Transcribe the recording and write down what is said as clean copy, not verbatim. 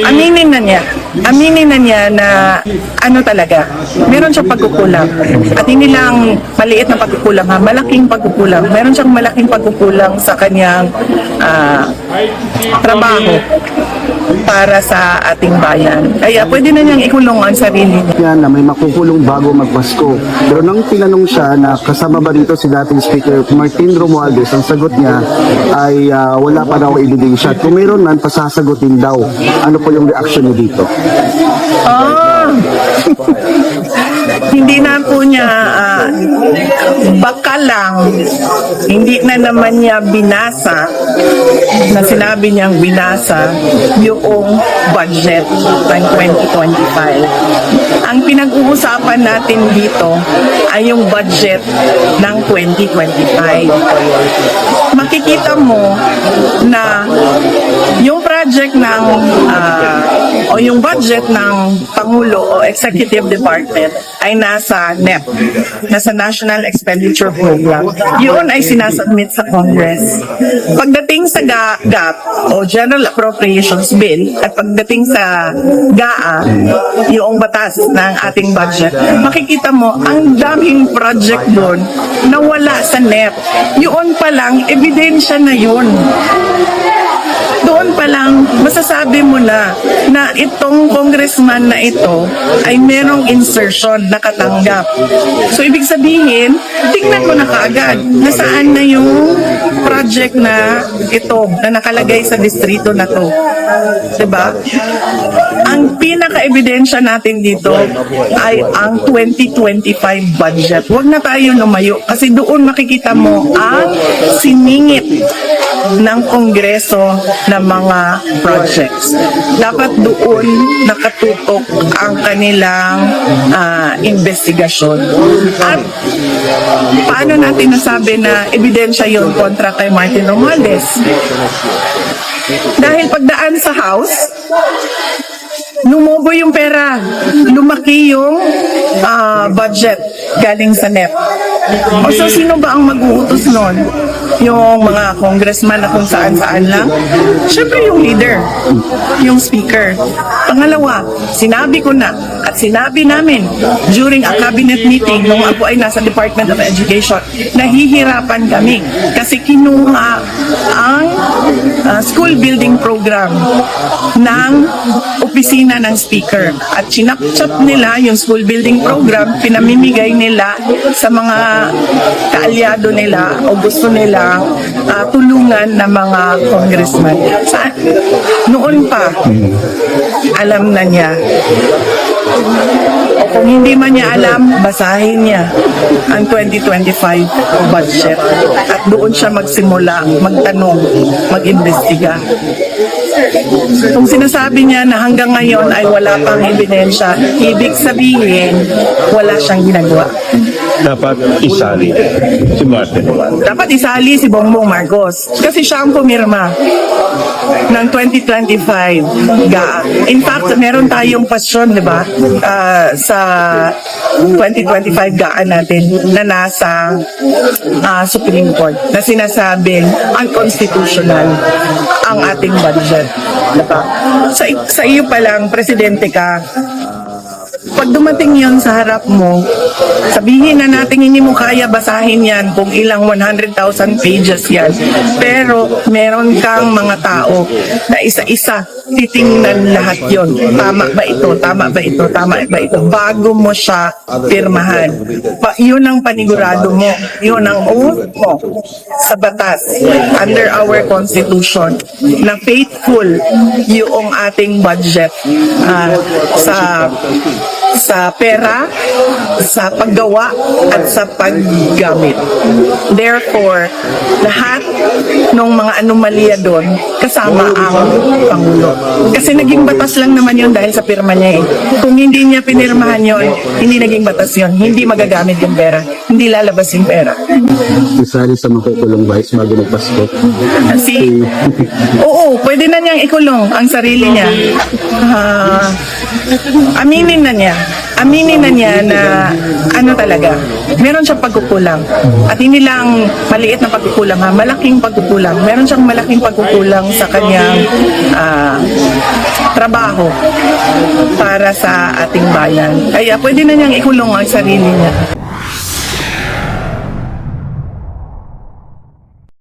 aminin na niya. Aminin na niya na ano talaga, meron siyang pagkukulang. At hindi lang maliit na pagkukulang ha, malaking pagkukulang. Meron siyang malaking pagkukulang sa kanyang trabaho para sa ating bayan. Kaya pwede na niyang ikulong ang sarili niya. Yan na may makukulong bago magpasko. Pero nang tinanong siya na kasama ba dito si dating Speaker Martin Romualdez, ang sagot niya ay wala pa daw ebidensya. Kung meron man, pasasagutin daw. Ano po yung reaction niyo dito? Hindi na po niya baka lang hindi na naman niya binasa na sinabi niyang binasa yung budget ng 2025. Ang pinag-uusapan natin dito ay yung budget ng 2025. Makikita mo na yung project ng o yung budget ng Pangulo o Executive Department ay nasa NEP, nasa National Expenditure Program. Yun ay sinasubmit sa Congress. Pagdating sa GAP o General Appropriations Bill at pagdating sa GAA, yung batas ng ating budget, makikita mo ang daming project doon na wala sa NEP. Yun pa lang, ebidensya na yun. Doon pa lang, masasabi mo na itong congressman na ito ay merong insertion na katanggap. So, ibig sabihin, tingnan mo na kaagad nasaan na yung project na ito na nakalagay sa distrito na to. Diba? Ang pinaka-ebidensya natin dito ay ang 2025 budget. Huwag na tayo lumayo kasi doon makikita mo ang siningit ng Kongreso ng mga projects. Dapat doon nakatutok ang kanilang investigasyon. At paano natin nasabi na ebidensya yon kontra kay Martin Romualdez? Dahil pagdaan sa House, lumobo yung pera, lumaki yung budget galing sa NEP. O so, sino ba ang mag-uutos nun? Yung mga congressman na kung saan-saan lang? Siyempre yung leader, yung speaker. Pangalawa, sinabi ko na at sinabi namin during a cabinet meeting nung ako ay nasa Department of Education, nahihirapan kami kasi kinuha ang school building program ng opisina ng speaker at chinap-chap nila yung school building program, pinamimigay nila sa mga kaalyado nila o gusto nila tulungan ng mga congressman. Noon pa, alam na niya. O kung hindi man niya alam, basahin niya ang 2025 budget at doon siya magsimula, magtanong, mag-imbestiga. Kung sinasabi niya na hanggang ngayon ay wala pang ebidensya, ibig sabihin, wala siyang ginagawa. Dapat isali si Martin. Dapat isali si Bongbong Marcos kasi siya ang pumirma ng 2025 GAA. In fact, meron tayong pasyon, di ba, sa 2025 GAA natin na nasa Supreme Court na sinasabing unconstitutional ang ating budget. Diba? Sa iyo pa lang, presidente ka, pag dumating yon sa harap mo, sabihin na natin hindi mo kaya basahin yan kung ilang 100,000 pages yan. Pero meron kang mga tao na isa-isa titingnan lahat yon. Tama ba ito? Tama ba ito? Tama ba ito? Bago mo siya pirmahan. Yun ang panigurado mo. Yun ang oath mo sa batas under our Constitution na faithful yung ating budget sa pera, sa paggawa, at sa paggamit. Therefore, lahat ng mga anomalya doon, kasama ang Pangulo. Kasi naging batas lang naman yun dahil sa pirma niya eh. Kung hindi niya pinirmahan yun, hindi naging batas yun. Hindi magagamit yung pera. Hindi lalabas yung pera. Isali sa makukulong vice bago magpasko. Oo, pwede na niyang ikulong ang sarili niya. Aminin na niya aminin na niya na ano talaga, meron siyang pagkukulang. At hindi lang maliit na pagkukulang ha, malaking pagkukulang. Meron siyang malaking pagkukulang sa kanyang trabaho para sa ating bayan. Kaya pwede na niyang ikulong ang sarili niya.